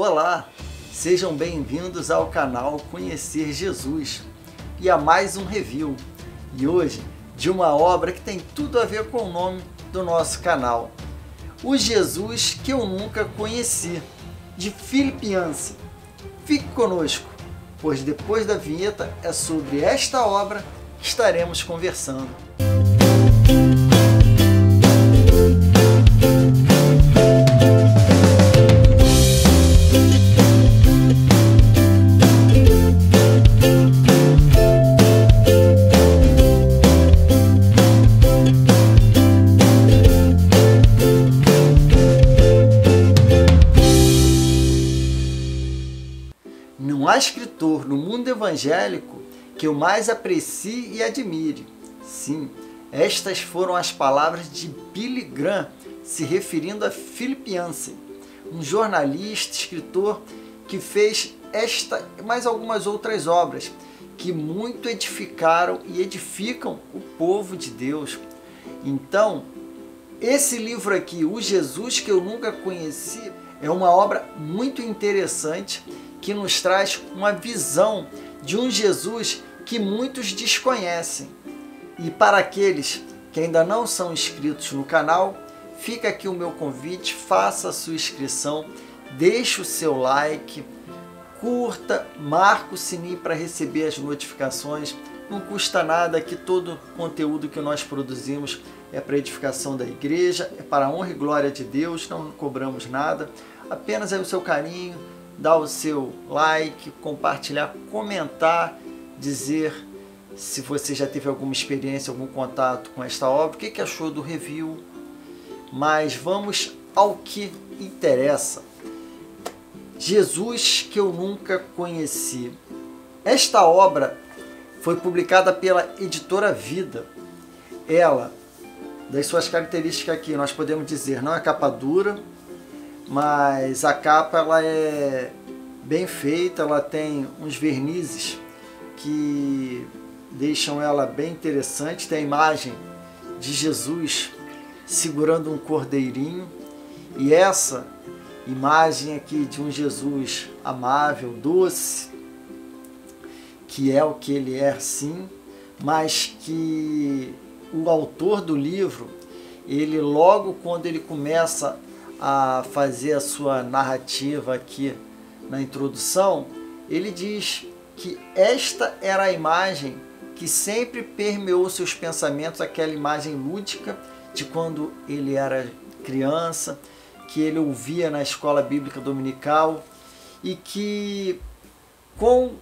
Olá, sejam bem-vindos ao canal Conhecer Jesus e a mais um review. E hoje, de uma obra que tem tudo a ver com o nome do nosso canal. O Jesus que eu nunca conheci, de Philip Yancey. Fique conosco, pois depois da vinheta é sobre esta obra que estaremos conversando. Não há escritor no mundo evangélico que eu mais aprecie e admire. Sim, estas foram as palavras de Billy Graham se referindo a Philip Yancey, um jornalista, escritor que fez esta e mais algumas outras obras que muito edificaram e edificam o povo de Deus. Então, esse livro aqui, O Jesus que eu nunca conheci, é uma obra muito interessante que nos traz uma visão de um Jesus que muitos desconhecem. E para aqueles que ainda não são inscritos no canal, fica aqui o meu convite, faça a sua inscrição, deixe o seu like, curta, marque o sininho para receber as notificações. Não custa nada, que todo conteúdo que nós produzimos é para edificação da igreja, é para a honra e glória de Deus, não cobramos nada, apenas é o seu carinho, dar o seu like, compartilhar, comentar, dizer se você já teve alguma experiência, algum contato com esta obra, o que achou do review. Mas vamos ao que interessa. Jesus que eu nunca conheci. Esta obra foi publicada pela editora Vida. Ela, das suas características aqui, nós podemos dizer, não é capa dura, mas a capa ela é bem feita, ela tem uns vernizes que deixam ela bem interessante. Tem a imagem de Jesus segurando um cordeirinho, e essa imagem aqui de um Jesus amável, doce, que é o que ele é sim, mas que o autor do livro, ele logo quando ele começa a fazer a sua narrativa aqui na introdução, ele diz que esta era a imagem que sempre permeou seus pensamentos, aquela imagem lúdica de quando ele era criança, que ele ouvia na escola bíblica dominical, e que com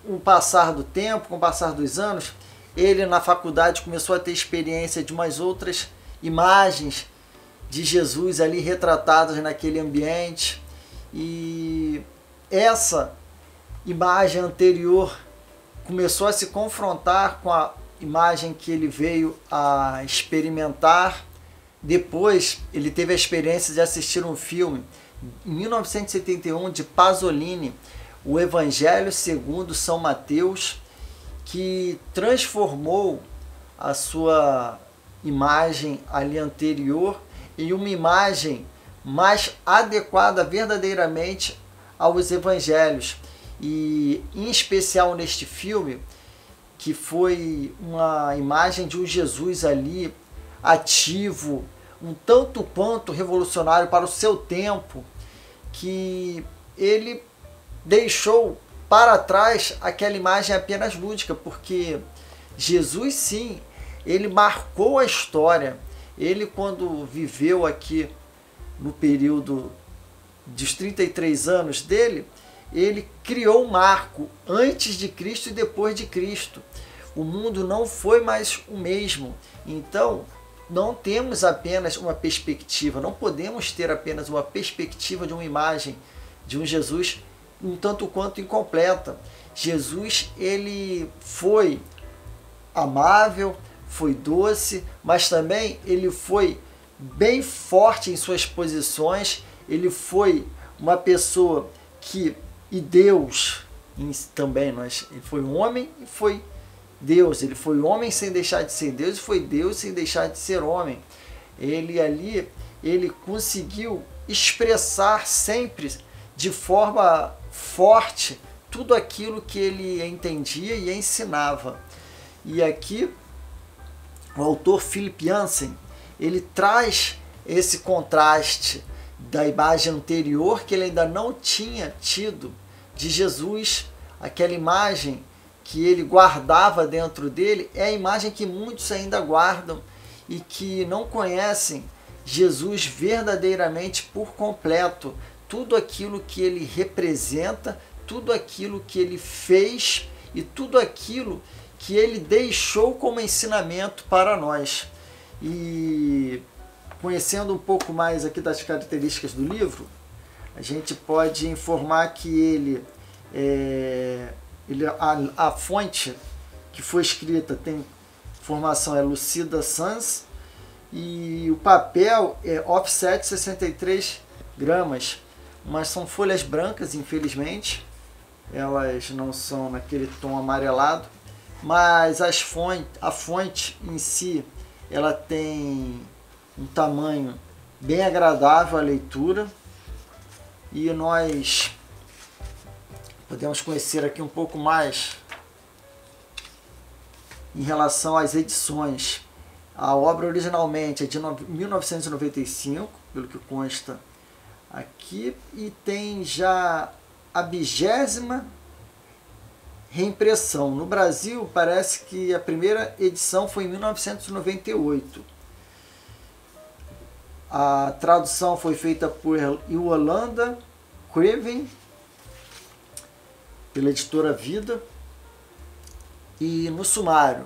o passar do tempo, com o passar dos anos, ele na faculdade começou a ter experiência de umas outras imagens de Jesus ali retratados naquele ambiente, e essa imagem anterior começou a se confrontar com a imagem que ele veio a experimentar. Depois ele teve a experiência de assistir um filme em 1971 de Pasolini, O Evangelho segundo São Mateus, que transformou a sua imagem ali anterior em uma imagem mais adequada verdadeiramente aos evangelhos. E em especial neste filme, que foi uma imagem de um Jesus ali ativo, um tanto quanto revolucionário para o seu tempo, que ele deixou para trás aquela imagem apenas lúdica, porque Jesus sim, ele marcou a história. Ele, quando viveu aqui no período dos 33 anos dele, ele criou um marco antes de Cristo e depois de Cristo. O mundo não foi mais o mesmo. Então, não temos apenas uma perspectiva, não podemos ter apenas uma perspectiva de uma imagem de um Jesus um tanto quanto incompleta. Jesus, ele foi amável, foi doce, mas também ele foi bem forte em suas posições. Ele foi uma pessoa que, e Deus também, ele foi um homem e foi Deus. Ele foi homem sem deixar de ser Deus e foi Deus sem deixar de ser homem. Ele ali, ele conseguiu expressar sempre de forma forte tudo aquilo que ele entendia e ensinava. E aqui o autor Philip Yancey, ele traz esse contraste da imagem anterior que ele ainda não tinha tido de Jesus, aquela imagem que ele guardava dentro dele, é a imagem que muitos ainda guardam e que não conhecem Jesus verdadeiramente por completo, tudo aquilo que ele representa, tudo aquilo que ele fez e tudo aquilo que ele deixou como ensinamento para nós. E conhecendo um pouco mais aqui das características do livro, a gente pode informar que a fonte que foi escrita tem formação é Lucida Sans e o papel é offset 63 gramas, mas são folhas brancas, infelizmente, elas não são naquele tom amarelado, mas a fonte em si ela tem um tamanho bem agradável à leitura e nós podemos conhecer aqui um pouco mais em relação às edições. A obra originalmente é de 1995, pelo que consta aqui, e tem já a 20ª reimpressão. No Brasil, parece que a primeira edição foi em 1998. A tradução foi feita por Yolanda Craven, pela editora Vida. E no sumário,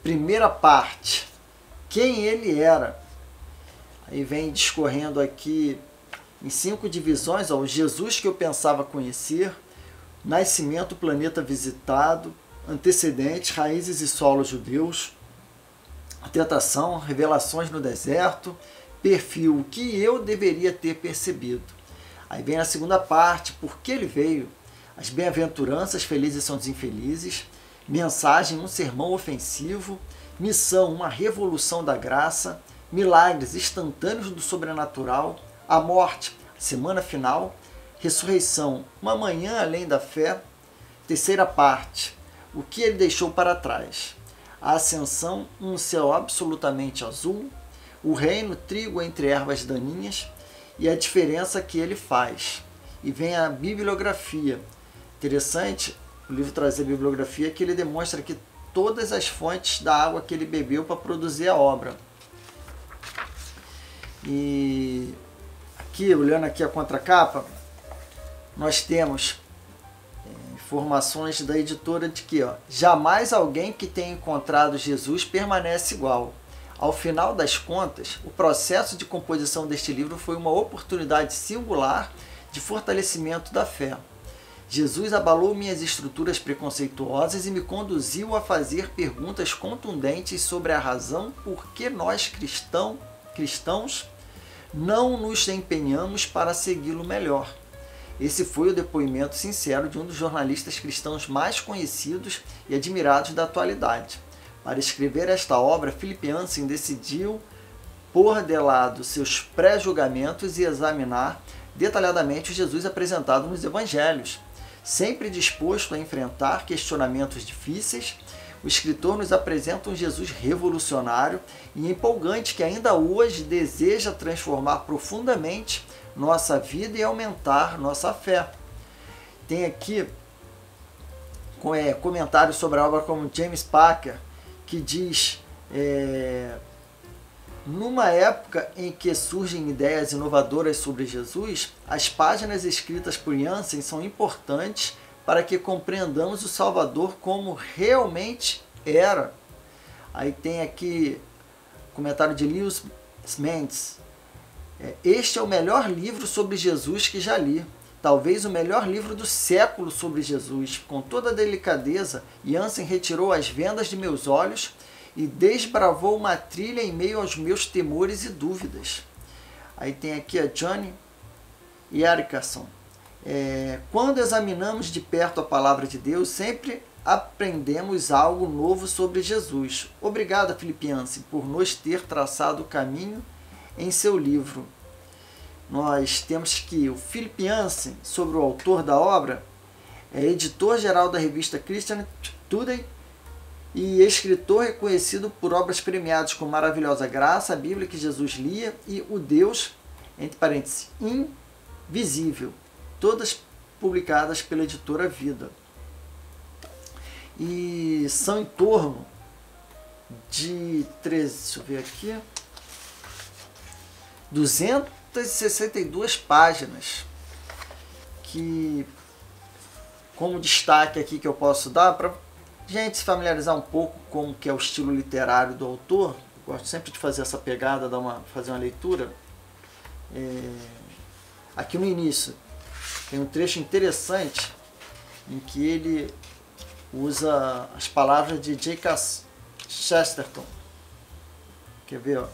primeira parte, quem ele era. Aí vem discorrendo aqui em 5 divisões, o Jesus que eu pensava conhecer, nascimento, planeta visitado, antecedentes, raízes e solos judeus, tentação, revelações no deserto, perfil, o que eu deveria ter percebido. Aí vem a segunda parte, por que ele veio, as bem-aventuranças, felizes são os infelizes, mensagem, um sermão ofensivo, missão, uma revolução da graça, milagres instantâneos do sobrenatural, a morte, semana final, ressurreição, uma manhã além da fé, terceira parte, o que ele deixou para trás, a ascensão, um céu absolutamente azul, o reino, trigo entre ervas daninhas e a diferença que ele faz. E vem a bibliografia. Interessante o livro trazer a bibliografia, que ele demonstra que todas as fontes da água que ele bebeu para produzir a obra. E aqui, olhando aqui a contracapa, nós temos informações da editora de que jamais alguém que tenha encontrado Jesus permanece igual. Ao final das contas, o processo de composição deste livro foi uma oportunidade singular de fortalecimento da fé. Jesus abalou minhas estruturas preconceituosas e me conduziu a fazer perguntas contundentes sobre a razão por que nós cristãos não nos empenhamos para segui-lo melhor. Esse foi o depoimento sincero de um dos jornalistas cristãos mais conhecidos e admirados da atualidade. Para escrever esta obra, Philip Yancey decidiu pôr de lado seus pré-julgamentos e examinar detalhadamente o Jesus apresentado nos evangelhos. Sempre disposto a enfrentar questionamentos difíceis, o escritor nos apresenta um Jesus revolucionário e empolgante que ainda hoje deseja transformar profundamente nossa vida e aumentar nossa fé. Tem aqui comentários sobre a obra como James Packer, que diz, numa época em que surgem ideias inovadoras sobre Jesus, as páginas escritas por Yancey são importantes para que compreendamos o Salvador como realmente era. Aí tem aqui comentário de Lewis Mendes. Este é o melhor livro sobre Jesus que já li. Talvez o melhor livro do século sobre Jesus. Com toda a delicadeza, Yancey retirou as vendas de meus olhos e desbravou uma trilha em meio aos meus temores e dúvidas. Aí tem aqui a Johnny e Erickson. Quando examinamos de perto a palavra de Deus, sempre aprendemos algo novo sobre Jesus. Obrigado, Philip Yancey, por nos ter traçado o caminho em seu livro. nós temos que o Philip Yancey, sobre o autor da obra, é editor-geral da revista Christian Today e escritor reconhecido por obras premiadas como Maravilhosa Graça, a Bíblia que Jesus lia e O Deus, entre parênteses, Invisível, todas publicadas pela editora Vida. E são em torno de 262 páginas, que, como destaque aqui que eu posso dar, para gente se familiarizar um pouco com o que é o estilo literário do autor. Eu gosto sempre de fazer essa pegada, fazer uma leitura. Aqui no início tem um trecho interessante em que ele usa as palavras de G.K. Chesterton. Quer ver? Ó?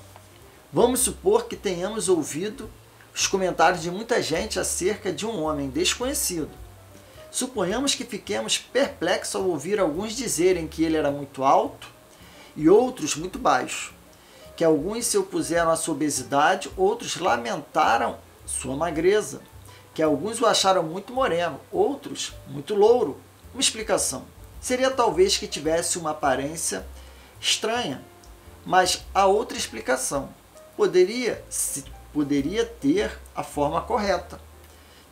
Vamos supor que tenhamos ouvido os comentários de muita gente acerca de um homem desconhecido. Suponhamos que fiquemos perplexos ao ouvir alguns dizerem que ele era muito alto e outros muito baixo, que alguns se opuseram à sua obesidade, outros lamentaram sua magreza, que alguns o acharam muito moreno, outros muito louro. Uma explicação seria talvez que tivesse uma aparência estranha, mas a outra explicação poderia ter a forma correta.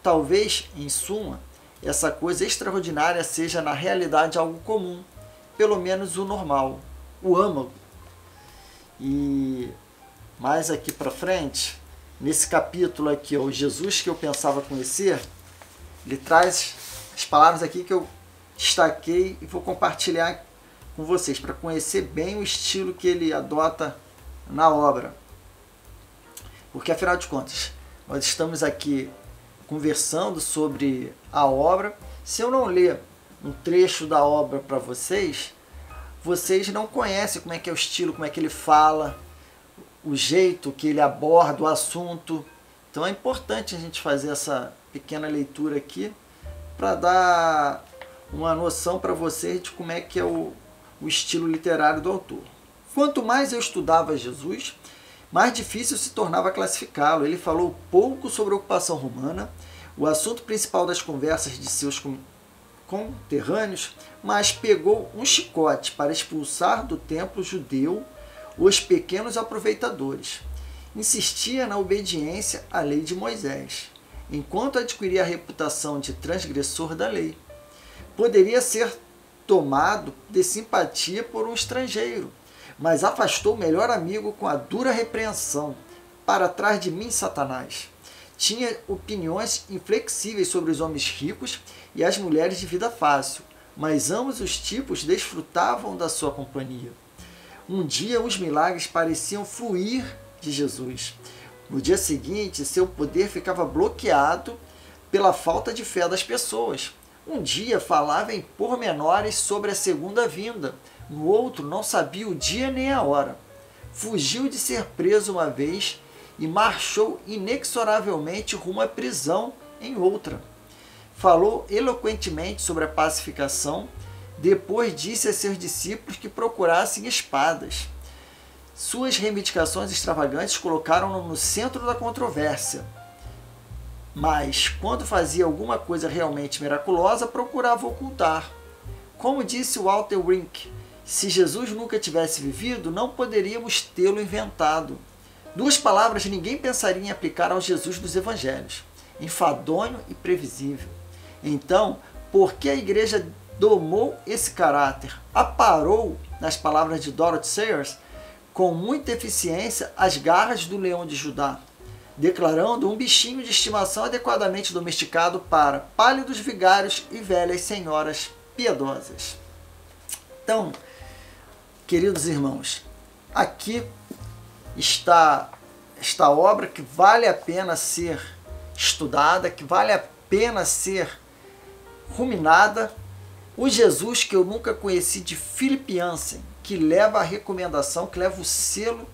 Talvez, em suma, essa coisa extraordinária seja na realidade algo comum, pelo menos o normal, o âmago. E mais aqui para frente, nesse capítulo aqui, o Jesus que eu pensava conhecer, ele traz as palavras aqui que eu destaquei e vou compartilhar com vocês para conhecer bem o estilo que ele adota na obra. Porque afinal de contas, nós estamos aqui conversando sobre a obra. Se eu não ler um trecho da obra para vocês, vocês não conhecem como é que é o estilo, como é que ele fala, o jeito que ele aborda o assunto. Então é importante a gente fazer essa pequena leitura aqui para dar uma noção para vocês de como é que é o estilo literário do autor. Quanto mais eu estudava Jesus, mais difícil se tornava classificá-lo. Ele falou pouco sobre a ocupação romana, o assunto principal das conversas de seus conterrâneos, mas pegou um chicote para expulsar do templo judeu os pequenos aproveitadores. Insistia na obediência à lei de Moisés, enquanto adquiria a reputação de transgressor da lei. Poderia ser tomado de simpatia por um estrangeiro, mas afastou o melhor amigo com a dura repreensão: para trás de mim, Satanás. Tinha opiniões inflexíveis sobre os homens ricos e as mulheres de vida fácil, mas ambos os tipos desfrutavam da sua companhia. Um dia os milagres pareciam fluir de Jesus. No dia seguinte, seu poder ficava bloqueado pela falta de fé das pessoas. Um dia falava em pormenores sobre a segunda vinda, no outro não sabia o dia nem a hora. Fugiu de ser preso uma vez e marchou inexoravelmente rumo à prisão em outra. Falou eloquentemente sobre a pacificação, depois disse a seus discípulos que procurassem espadas. Suas reivindicações extravagantes colocaram-no no centro da controvérsia. Mas, quando fazia alguma coisa realmente miraculosa, procurava ocultar. Como disse Walter Wink, se Jesus nunca tivesse vivido, não poderíamos tê-lo inventado. Duas palavras ninguém pensaria em aplicar ao Jesus dos Evangelhos: enfadonho e previsível. Então, por que a igreja domou esse caráter? Aparou, nas palavras de Dorothy Sayers, com muita eficiência as garras do leão de Judá, declarando um bichinho de estimação adequadamente domesticado para pálidos vigários e velhas senhoras piedosas. Então, queridos irmãos, aqui está esta obra que vale a pena ser estudada, que vale a pena ser ruminada. O Jesus que eu nunca conheci, de Philip Yancey, que leva a recomendação, que leva o selo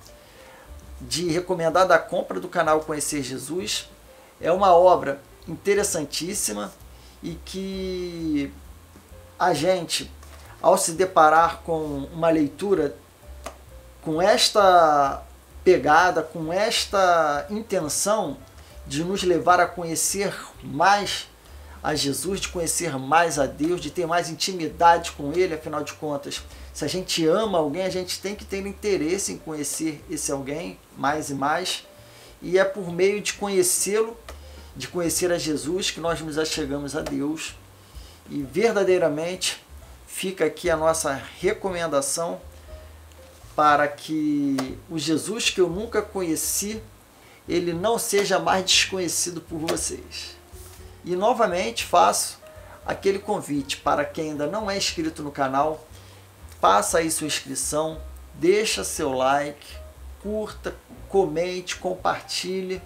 de recomendada a compra do canal Conhecer Jesus. É uma obra interessantíssima e que a gente, ao se deparar com uma leitura com esta pegada, com esta intenção de nos levar a conhecer mais a Jesus, de conhecer mais a Deus, de ter mais intimidade com Ele. Afinal de contas, se a gente ama alguém, a gente tem que ter interesse em conhecer esse alguém mais e mais. E é por meio de conhecê-lo, de conhecer a Jesus, que nós nos achegamos a Deus. E verdadeiramente fica aqui a nossa recomendação para que o Jesus que eu nunca conheci, ele não seja mais desconhecido por vocês. E novamente faço aquele convite para quem ainda não é inscrito no canal, faça aí sua inscrição, deixa seu like, curta, comente, compartilhe,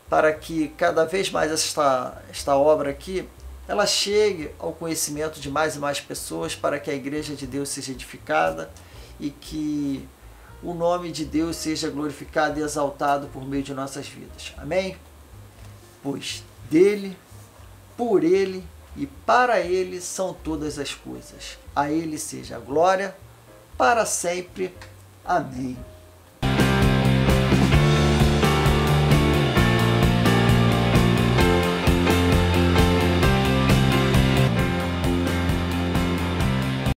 para que cada vez mais esta obra aqui, ela chegue ao conhecimento de mais e mais pessoas, para que a Igreja de Deus seja edificada e que o nome de Deus seja glorificado e exaltado por meio de nossas vidas. Amém? Pois dele, por ele e para ele são todas as coisas. A ele seja a glória para sempre. Amém.